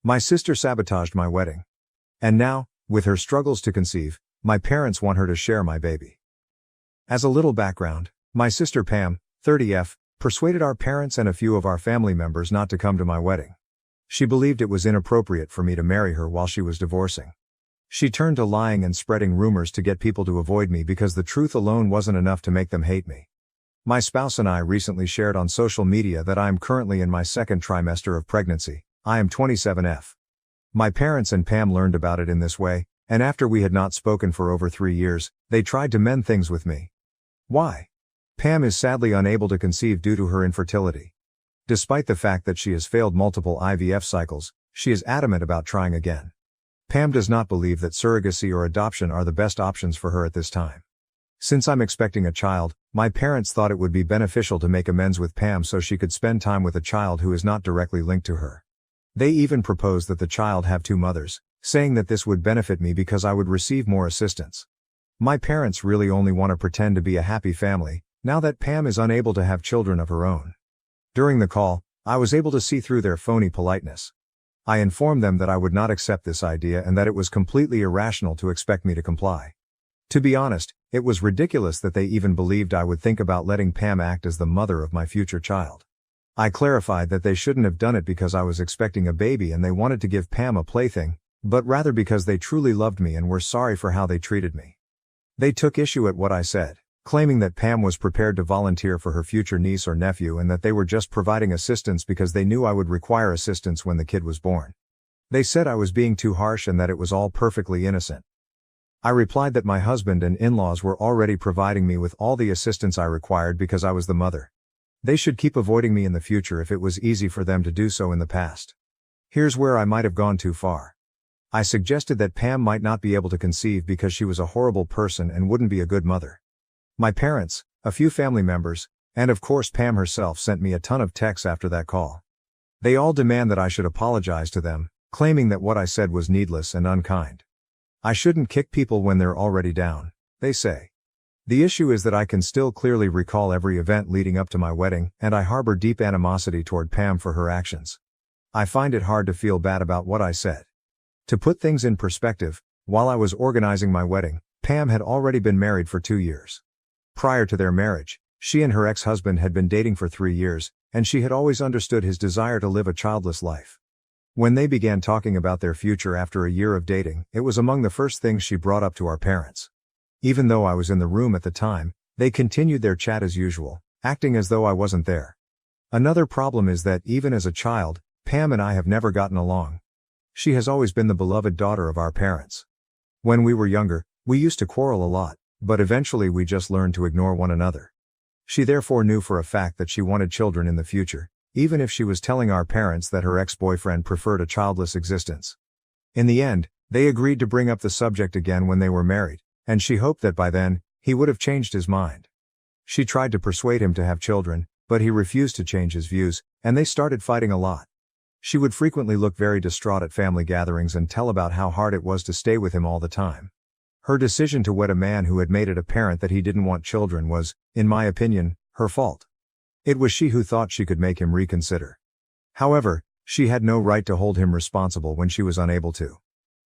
My sister sabotaged my wedding. And now, with her struggles to conceive, my parents want her to share my baby. As a little background, my sister Pam, 30F, persuaded our parents and a few of our family members not to come to my wedding. She believed it was inappropriate for me to marry her while she was divorcing. She turned to lying and spreading rumors to get people to avoid me because the truth alone wasn't enough to make them hate me. My spouse and I recently shared on social media that I am currently in my second trimester of pregnancy. I am 27F. My parents and Pam learned about it in this way, and after we had not spoken for over 3 years, they tried to mend things with me. Why? Pam is sadly unable to conceive due to her infertility. Despite the fact that she has failed multiple IVF cycles, she is adamant about trying again. Pam does not believe that surrogacy or adoption are the best options for her at this time. Since I'm expecting a child, my parents thought it would be beneficial to make amends with Pam so she could spend time with a child who is not directly linked to her. They even proposed that the child have 2 mothers, saying that this would benefit me because I would receive more assistance. My parents really only want to pretend to be a happy family, now that Pam is unable to have children of her own. During the call, I was able to see through their phony politeness. I informed them that I would not accept this idea and that it was completely irrational to expect me to comply. To be honest, it was ridiculous that they even believed I would think about letting Pam act as the mother of my future child. I clarified that they shouldn't have done it because I was expecting a baby and they wanted to give Pam a plaything, but rather because they truly loved me and were sorry for how they treated me. They took issue at what I said, claiming that Pam was prepared to volunteer for her future niece or nephew and that they were just providing assistance because they knew I would require assistance when the kid was born. They said I was being too harsh and that it was all perfectly innocent. I replied that my husband and in-laws were already providing me with all the assistance I required because I was the mother. They should keep avoiding me in the future if it was easy for them to do so in the past. Here's where I might have gone too far. I suggested that Pam might not be able to conceive because she was a horrible person and wouldn't be a good mother. My parents, a few family members, and of course Pam herself sent me a ton of texts after that call. They all demand that I should apologize to them, claiming that what I said was needless and unkind. I shouldn't kick people when they're already down, they say. The issue is that I can still clearly recall every event leading up to my wedding, and I harbor deep animosity toward Pam for her actions. I find it hard to feel bad about what I said. To put things in perspective, while I was organizing my wedding, Pam had already been married for 2 years. Prior to their marriage, she and her ex-husband had been dating for 3 years, and she had always understood his desire to live a childless life. When they began talking about their future after a year of dating, it was among the first things she brought up to our parents. Even though I was in the room at the time, they continued their chat as usual, acting as though I wasn't there. Another problem is that even as a child, Pam and I have never gotten along. She has always been the beloved daughter of our parents. When we were younger, we used to quarrel a lot, but eventually we just learned to ignore one another. She therefore knew for a fact that she wanted children in the future, even if she was telling our parents that her ex-boyfriend preferred a childless existence. In the end, they agreed to bring up the subject again when they were married, and she hoped that by then, he would have changed his mind. She tried to persuade him to have children, but he refused to change his views, and they started fighting a lot. She would frequently look very distraught at family gatherings and tell about how hard it was to stay with him all the time. Her decision to wed a man who had made it apparent that he didn't want children was, in my opinion, her fault. It was she who thought she could make him reconsider. However, she had no right to hold him responsible when she was unable to.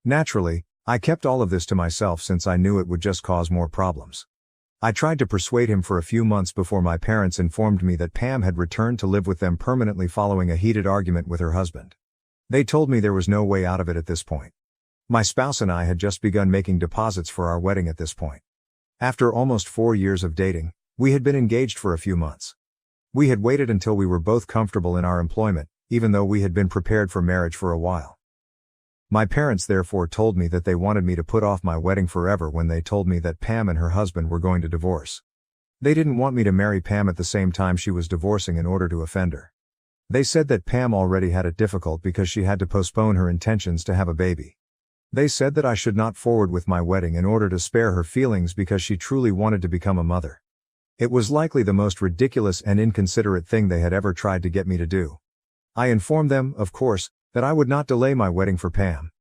Naturally, I kept all of this to myself since I knew it would just cause more problems. I tried to persuade him for a few months before my parents informed me that Pam had returned to live with them permanently following a heated argument with her husband. They told me there was no way out of it at this point. My spouse and I had just begun making deposits for our wedding at this point. After almost 4 years of dating, we had been engaged for a few months. We had waited until we were both comfortable in our employment, even though we had been prepared for marriage for a while. My parents therefore told me that they wanted me to put off my wedding forever when they told me that Pam and her husband were going to divorce. They didn't want me to marry Pam at the same time she was divorcing in order to offend her. They said that Pam already had it difficult because she had to postpone her intentions to have a baby. They said that I should not forward with my wedding in order to spare her feelings because she truly wanted to become a mother. It was likely the most ridiculous and inconsiderate thing they had ever tried to get me to do. I informed them, of course, that I would not delay my wedding for Pam.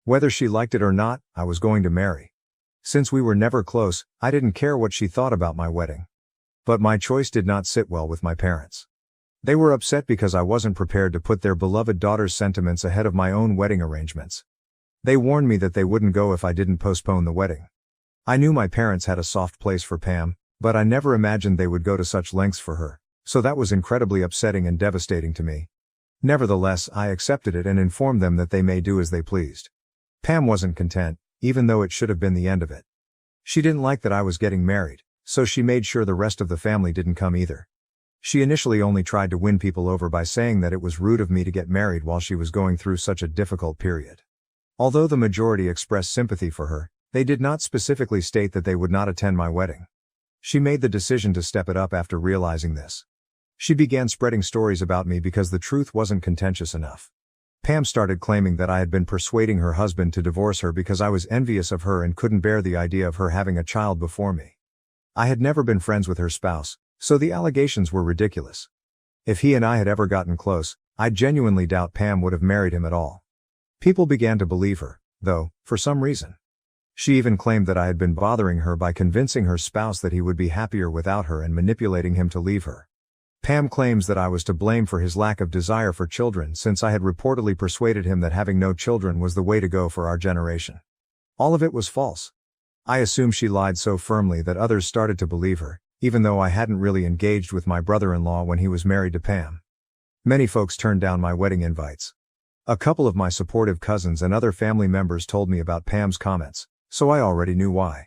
Whether she liked it or not, I was going to marry. Since we were never close, I didn't care what she thought about my wedding. But my choice did not sit well with my parents. They were upset because I wasn't prepared to put their beloved daughter's sentiments ahead of my own wedding arrangements. They warned me that they wouldn't go if I didn't postpone the wedding. I knew my parents had a soft place for Pam, but I never imagined they would go to such lengths for her, so that was incredibly upsetting and devastating to me. Nevertheless, I accepted it and informed them that they may do as they pleased. Pam wasn't content, even though it should have been the end of it. She didn't like that I was getting married, so she made sure the rest of the family didn't come either. She initially only tried to win people over by saying that it was rude of me to get married while she was going through such a difficult period. Although the majority expressed sympathy for her, they did not specifically state that they would not attend my wedding. She made the decision to step it up after realizing this. She began spreading stories about me because the truth wasn't contentious enough. Pam started claiming that I had been persuading her husband to divorce her because I was envious of her and couldn't bear the idea of her having a child before me. I had never been friends with her spouse, so the allegations were ridiculous. If he and I had ever gotten close, I genuinely doubt Pam would have married him at all. People began to believe her, though, for some reason. She even claimed that I had been bothering her by convincing her spouse that he would be happier without her and manipulating him to leave her. Pam claims that I was to blame for his lack of desire for children since I had reportedly persuaded him that having no children was the way to go for our generation. All of it was false. I assume she lied so firmly that others started to believe her, even though I hadn't really engaged with my brother-in-law when he was married to Pam. Many folks turned down my wedding invites. A couple of my supportive cousins and other family members told me about Pam's comments, so I already knew why.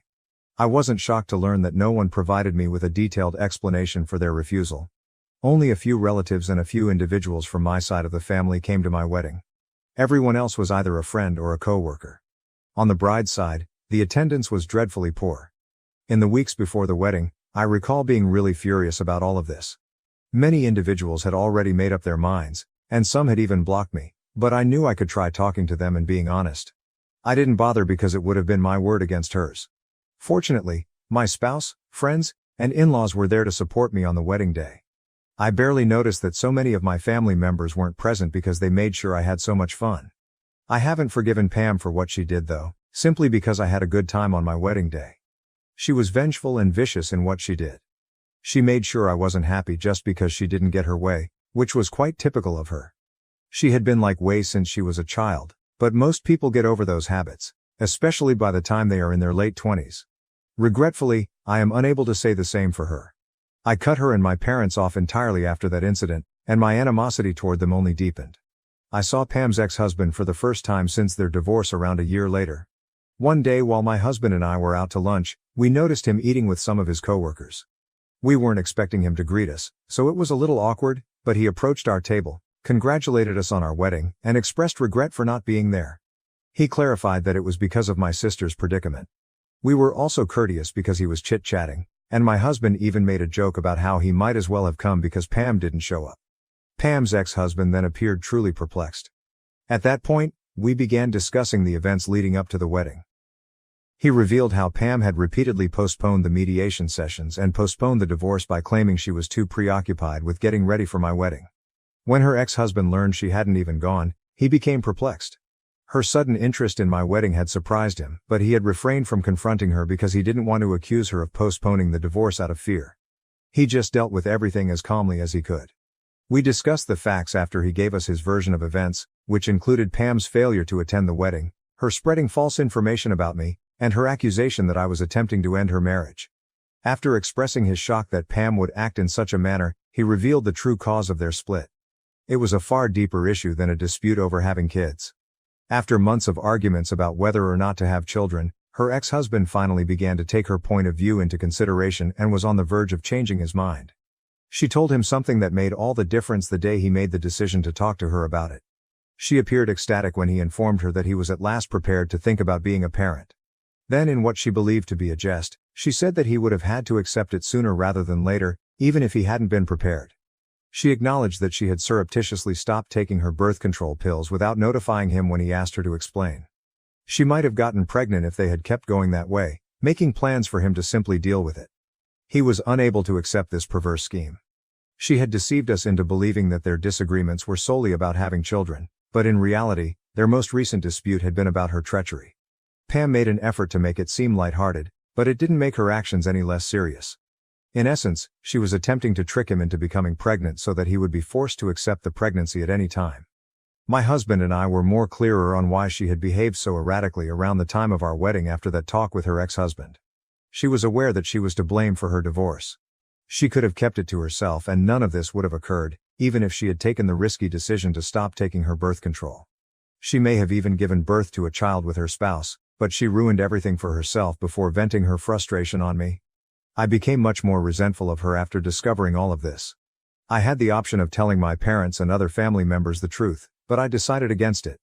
I wasn't shocked to learn that no one provided me with a detailed explanation for their refusal. Only a few relatives and a few individuals from my side of the family came to my wedding. Everyone else was either a friend or a co-worker. On the bride's side, the attendance was dreadfully poor. In the weeks before the wedding, I recall being really furious about all of this. Many individuals had already made up their minds, and some had even blocked me, but I knew I could try talking to them and being honest. I didn't bother because it would have been my word against hers. Fortunately, my spouse, friends, and in-laws were there to support me on the wedding day. I barely noticed that so many of my family members weren't present because they made sure I had so much fun. I haven't forgiven Pam for what she did though, simply because I had a good time on my wedding day. She was vengeful and vicious in what she did. She made sure I wasn't happy just because she didn't get her way, which was quite typical of her. She had been like way since she was a child, but most people get over those habits, especially by the time they are in their late 20s. Regretfully, I am unable to say the same for her. I cut her and my parents off entirely after that incident, and my animosity toward them only deepened. I saw Pam's ex-husband for the first time since their divorce around a year later. One day while my husband and I were out to lunch, we noticed him eating with some of his coworkers. We weren't expecting him to greet us, so it was a little awkward, but he approached our table, congratulated us on our wedding, and expressed regret for not being there. He clarified that it was because of my sister's predicament. We were also courteous because he was chit-chatting, and my husband even made a joke about how he might as well have come because Pam didn't show up. Pam's ex-husband then appeared truly perplexed. At that point, we began discussing the events leading up to the wedding. He revealed how Pam had repeatedly postponed the mediation sessions and postponed the divorce by claiming she was too preoccupied with getting ready for my wedding. When her ex-husband learned she hadn't even gone, he became perplexed. Her sudden interest in my wedding had surprised him, but he had refrained from confronting her because he didn't want to accuse her of postponing the divorce out of fear. He just dealt with everything as calmly as he could. We discussed the facts after he gave us his version of events, which included Pam's failure to attend the wedding, her spreading false information about me, and her accusation that I was attempting to end her marriage. After expressing his shock that Pam would act in such a manner, he revealed the true cause of their split. It was a far deeper issue than a dispute over having kids. After months of arguments about whether or not to have children, her ex-husband finally began to take her point of view into consideration and was on the verge of changing his mind. She told him something that made all the difference the day he made the decision to talk to her about it. She appeared ecstatic when he informed her that he was at last prepared to think about being a parent. Then, in what she believed to be a jest, she said that he would have had to accept it sooner rather than later, even if he hadn't been prepared. She acknowledged that she had surreptitiously stopped taking her birth control pills without notifying him when he asked her to explain. She might have gotten pregnant if they had kept going that way, making plans for him to simply deal with it. He was unable to accept this perverse scheme. She had deceived us into believing that their disagreements were solely about having children, but in reality, their most recent dispute had been about her treachery. Pam made an effort to make it seem lighthearted, but it didn't make her actions any less serious. In essence, she was attempting to trick him into becoming pregnant so that he would be forced to accept the pregnancy at any time. My husband and I were more clearer on why she had behaved so erratically around the time of our wedding after that talk with her ex-husband. She was aware that she was to blame for her divorce. She could have kept it to herself and none of this would have occurred, even if she had taken the risky decision to stop taking her birth control. She may have even given birth to a child with her spouse, but she ruined everything for herself before venting her frustration on me. I became much more resentful of her after discovering all of this. I had the option of telling my parents and other family members the truth, but I decided against it.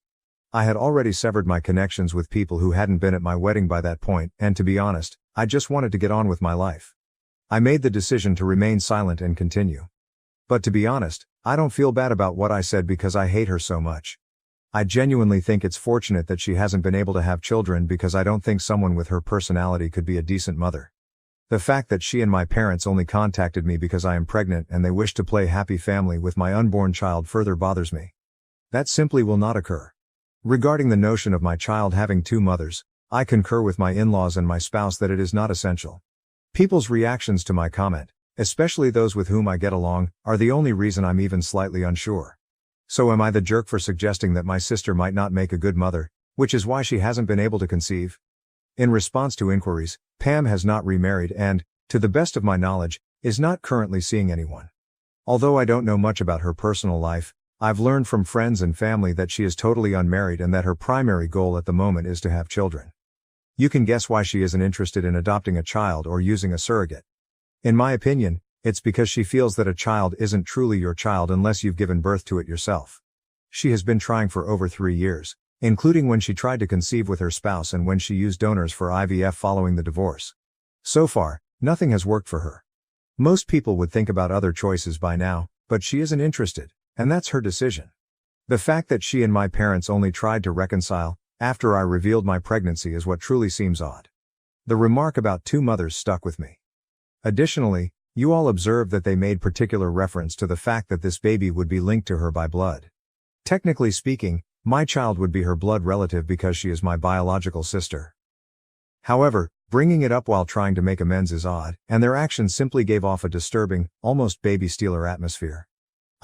I had already severed my connections with people who hadn't been at my wedding by that point, and to be honest, I just wanted to get on with my life. I made the decision to remain silent and continue. But to be honest, I don't feel bad about what I said because I hate her so much. I genuinely think it's fortunate that she hasn't been able to have children because I don't think someone with her personality could be a decent mother. The fact that she and my parents only contacted me because I am pregnant and they wish to play happy family with my unborn child further bothers me. That simply will not occur. Regarding the notion of my child having two mothers, I concur with my in-laws and my spouse that it is not essential. People's reactions to my comment, especially those with whom I get along, are the only reason I'm even slightly unsure. So am I the jerk for suggesting that my sister might not make a good mother, which is why she hasn't been able to conceive? In response to inquiries, Pam has not remarried and, to the best of my knowledge, is not currently seeing anyone. Although I don't know much about her personal life, I've learned from friends and family that she is totally unmarried and that her primary goal at the moment is to have children. You can guess why she isn't interested in adopting a child or using a surrogate. In my opinion, it's because she feels that a child isn't truly your child unless you've given birth to it yourself. She has been trying for over 3 years, including when she tried to conceive with her spouse and when she used donors for IVF following the divorce. So far, nothing has worked for her. Most people would think about other choices by now, but she isn't interested. And that's her decision. The fact that she and my parents only tried to reconcile after I revealed my pregnancy is what truly seems odd. The remark about two mothers stuck with me. Additionally, you all observed that they made particular reference to the fact that this baby would be linked to her by blood. Technically speaking, my child would be her blood relative because she is my biological sister. However, bringing it up while trying to make amends is odd, and their actions simply gave off a disturbing, almost baby stealer atmosphere.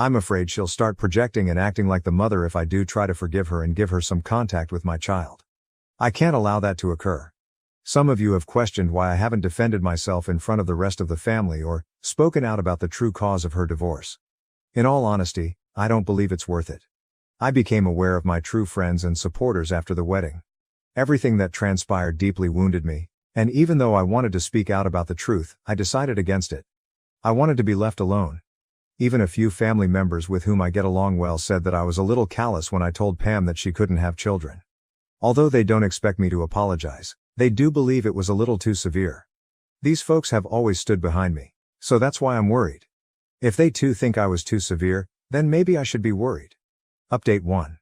I'm afraid she'll start projecting and acting like the mother if I do try to forgive her and give her some contact with my child. I can't allow that to occur. Some of you have questioned why I haven't defended myself in front of the rest of the family or spoken out about the true cause of her divorce. In all honesty, I don't believe it's worth it. I became aware of my true friends and supporters after the wedding. Everything that transpired deeply wounded me, and even though I wanted to speak out about the truth, I decided against it. I wanted to be left alone. Even a few family members with whom I get along well said that I was a little callous when I told Pam that she couldn't have children. Although they don't expect me to apologize, they do believe it was a little too severe. These folks have always stood behind me, so that's why I'm worried. If they too think I was too severe, then maybe I should be worried. Update 1.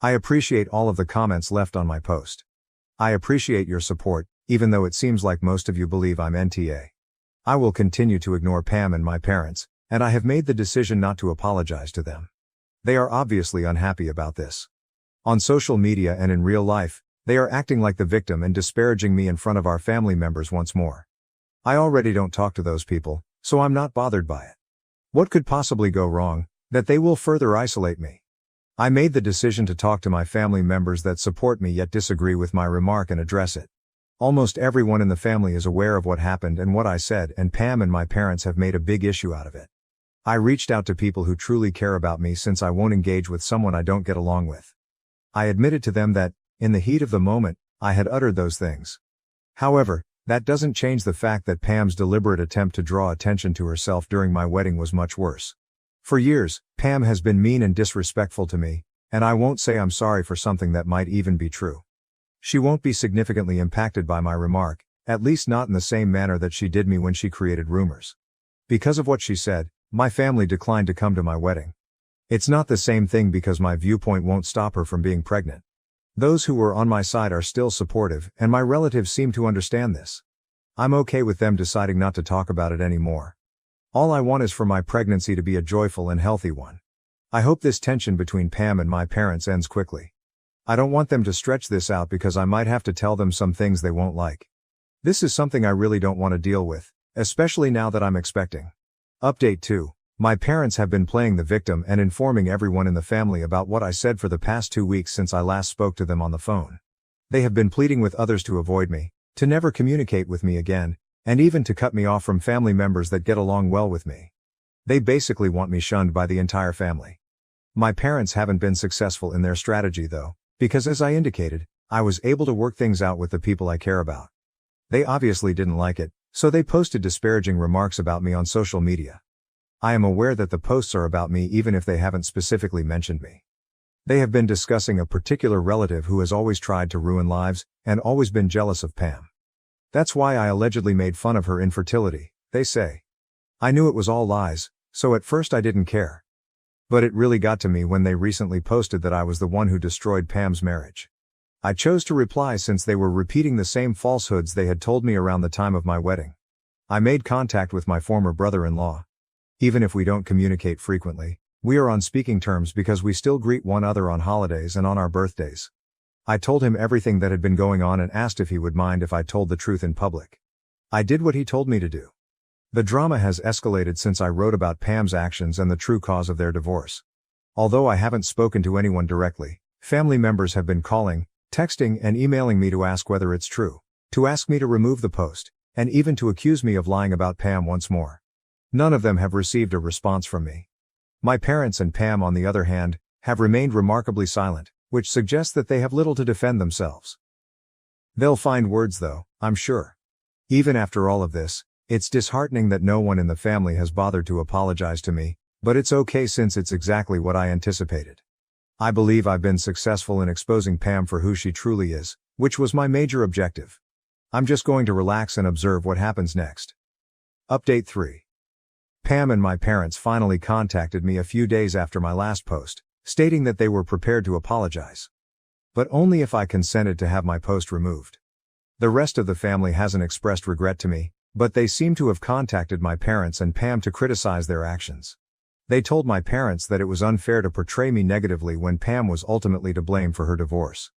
I appreciate all of the comments left on my post. I appreciate your support, even though it seems like most of you believe I'm NTA. I will continue to ignore Pam and my parents, and I have made the decision not to apologize to them. They are obviously unhappy about this. On social media and in real life, they are acting like the victim and disparaging me in front of our family members once more. I already don't talk to those people, so I'm not bothered by it. What could possibly go wrong? That they will further isolate me. I made the decision to talk to my family members that support me yet disagree with my remark and address it. Almost everyone in the family is aware of what happened and what I said, and Pam and my parents have made a big issue out of it. I reached out to people who truly care about me since I won't engage with someone I don't get along with. I admitted to them that, in the heat of the moment, I had uttered those things. However, that doesn't change the fact that Pam's deliberate attempt to draw attention to herself during my wedding was much worse. For years, Pam has been mean and disrespectful to me, and I won't say I'm sorry for something that might even be true. She won't be significantly impacted by my remark, at least not in the same manner that she did me when she created rumors. Because of what she said, my family declined to come to my wedding. It's not the same thing because my viewpoint won't stop her from being pregnant. Those who were on my side are still supportive, and my relatives seem to understand this. I'm okay with them deciding not to talk about it anymore. All I want is for my pregnancy to be a joyful and healthy one. I hope this tension between Pam and my parents ends quickly. I don't want them to stretch this out because I might have to tell them some things they won't like. This is something I really don't want to deal with, Especially now that I'm expecting. Update 2. My parents have been playing the victim and informing everyone in the family about what I said for the past 2 weeks since I last spoke to them on the phone. They have been pleading with others to avoid me, to never communicate with me again, and even to cut me off from family members that get along well with me. They basically want me shunned by the entire family. My parents haven't been successful in their strategy though, because as I indicated, I was able to work things out with the people I care about. They obviously didn't like it, so they posted disparaging remarks about me on social media. I am aware that the posts are about me even if they haven't specifically mentioned me. They have been discussing a particular relative who has always tried to ruin lives, and always been jealous of Pam. That's why I allegedly made fun of her infertility, they say. I knew it was all lies, so at first I didn't care. But it really got to me when they recently posted that I was the one who destroyed Pam's marriage. I chose to reply since they were repeating the same falsehoods they had told me around the time of my wedding. I made contact with my former brother-in-law. Even if we don't communicate frequently, we are on speaking terms because we still greet one another on holidays and on our birthdays. I told him everything that had been going on and asked if he would mind if I told the truth in public. I did what he told me to do. The drama has escalated since I wrote about Pam's actions and the true cause of their divorce. Although I haven't spoken to anyone directly, family members have been calling, texting and emailing me to ask whether it's true, to ask me to remove the post, and even to accuse me of lying about Pam once more. None of them have received a response from me. My parents and Pam, on the other hand, have remained remarkably silent, which suggests that they have little to defend themselves. They'll find words though, I'm sure. Even after all of this, it's disheartening that no one in the family has bothered to apologize to me, but it's okay since it's exactly what I anticipated. I believe I've been successful in exposing Pam for who she truly is, which was my major objective. I'm just going to relax and observe what happens next. Update 3. Pam and my parents finally contacted me a few days after my last post, stating that they were prepared to apologize. But only if I consented to have my post removed. The rest of the family hasn't expressed regret to me, but they seem to have contacted my parents and Pam to criticize their actions. They told my parents that it was unfair to portray me negatively when Pam was ultimately to blame for her divorce.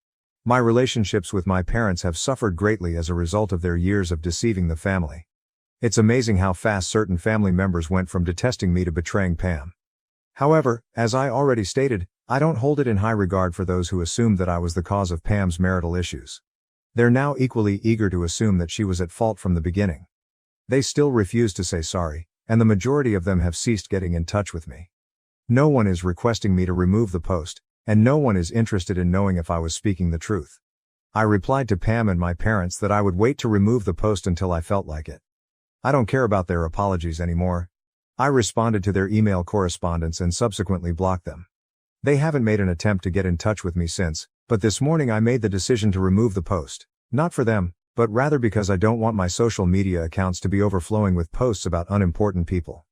My relationships with my parents have suffered greatly as a result of their years of deceiving the family. It's amazing how fast certain family members went from detesting me to betraying Pam. However, as I already stated, I don't hold it in high regard for those who assumed that I was the cause of Pam's marital issues. They're now equally eager to assume that she was at fault from the beginning. They still refuse to say sorry, and the majority of them have ceased getting in touch with me. No one is requesting me to remove the post, and no one is interested in knowing if I was speaking the truth. I replied to Pam and my parents that I would wait to remove the post until I felt like it. I don't care about their apologies anymore. I responded to their email correspondence and subsequently blocked them. They haven't made an attempt to get in touch with me since, but this morning I made the decision to remove the post, not for them, but rather because I don't want my social media accounts to be overflowing with posts about unimportant people.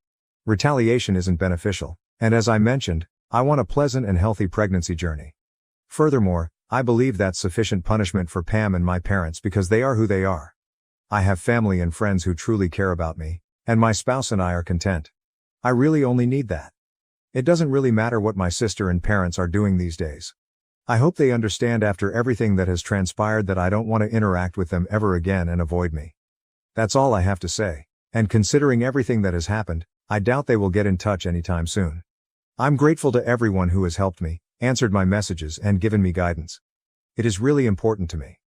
Retaliation isn't beneficial, and as I mentioned, I want a pleasant and healthy pregnancy journey. Furthermore, I believe that's sufficient punishment for Pam and my parents because they are who they are. I have family and friends who truly care about me, and my spouse and I are content. I really only need that. It doesn't really matter what my sister and parents are doing these days. I hope they understand after everything that has transpired that I don't want to interact with them ever again and avoid me. That's all I have to say, and considering everything that has happened, I doubt they will get in touch anytime soon. I'm grateful to everyone who has helped me, answered my messages and given me guidance. It is really important to me.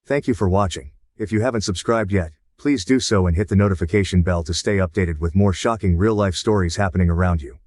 Thank you for watching. If you haven't subscribed yet, please do so and hit the notification bell to stay updated with more shocking real-life stories happening around you.